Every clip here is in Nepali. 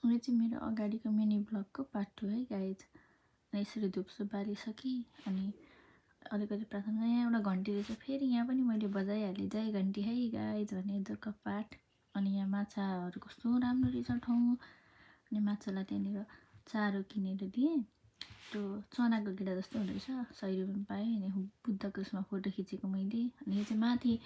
यो चाहिँ मेरो अगाडिको मिनी ब्लगको पार्ट 2 है गाइज। अनि यसरी धुपसुप बालिसकेँ अनि अलिकति प्रार्थना यहाँ एउटा घन्टी रहेछ, फेरि यहाँ पनि मैले बजाइहालेँ जय घन्टी है गाइज भने दुःख पाठ। अनि यहाँ माछाहरू कस्तो राम्रो रहेछ ठाउँ। अनि माछालाई त्यहाँनिर चारो किनेर दिएँ। त्यो चनाको गिडा जस्तो हुँदो रहेछ, 100 रुपियाँमा पाएँ। अनि बुद्धको उसमा फोटो खिचेको मैले। अनि यो चाहिँ माथि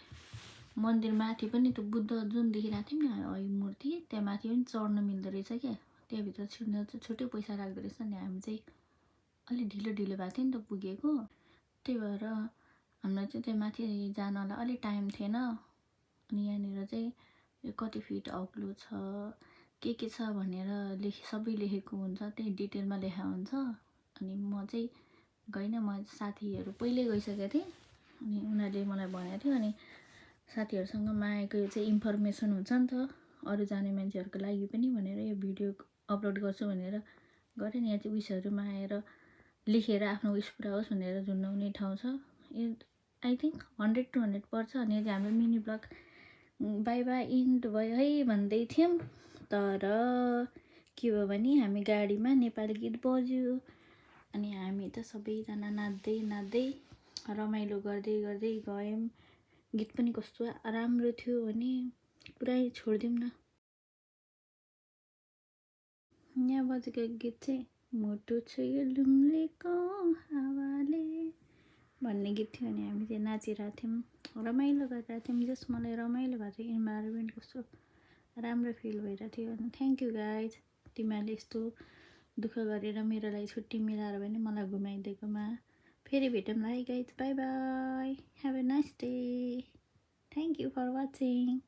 मन्दिर माथि पनि त्यो बुद्ध जुन देखिरहेको थियो नि है मूर्ति, त्यहाँ माथि पनि चढ्न मिल्दो रहेछ क्या। त्यहाँभित्र छिर्न चाहिँ छुट्टै पैसा लाग्दो रहेछ। अनि हामी चाहिँ अलिक ढिलो भएको थियो नि त पुगेको, त्यही भएर हामीलाई चाहिँ त्यहाँ माथि जानलाई अलिक टाइम थिएन। अनि यहाँनिर चाहिँ यो कति फिट अग्लो छ के छ भनेर सबै लेखेको हुन्छ, त्यही डिटेलमा लेखा हुन्छ। अनि म चाहिँ गइनँ, म साथीहरू पहिल्यै गइसकेको थिएँ। अनि उनीहरूले मलाई भनेको थियो। अनि साथीहरूसँग मागेको यो चाहिँ इन्फर्मेसन हुन्छ नि त अरू जाने मान्छेहरूको लागि पनि भनेर यो भिडियो अपलोड गर्छु भनेर गरेँ नि। यहाँ चाहिँ उइसहरू मागेर लेखेर आफ्नो उइस पुरा होस् भनेर झुन्डाउने ठाउँ छ। यो आई थिङ्क 100 to 100 पर्छ। अनि चाहिँ हाम्रो mini vlog bye bye end भयो है भन्दै थियौँ, तर के भयो भने हामी गाडीमा नेपाली गीत बज्यो। अनि हामी त सबैजना नाच्दै नाच्दै रमाइलो गर्दै गर्दै गयौँ। गीत पनि कस्तो राम्रो थियो भने पुरै छोडिदिउँ न। यहाँ बजेको गीत चाहिँ मुटु छुयो लुम्लेको हावाले भन्ने गीत थियो। अनि हामी चाहिँ नाचिरहेको थियौँ, रमाइलो गरिरहेको थियौँ। जस मलाई रमाइलो भएको थियो, इन्भाइरोमेन्ट कस्तो राम्रो फिल भइरहेको थियो। अनि थ्याङ्क यू गाइज, तिमीहरूले यस्तो दुःख गरेर मेरो लागि छुट्टी मिलाएर पनि मलाई घुमाइदिएकोमा। फेरि भेटौँला है guys, bye bye, have a nice day, thank you for watching.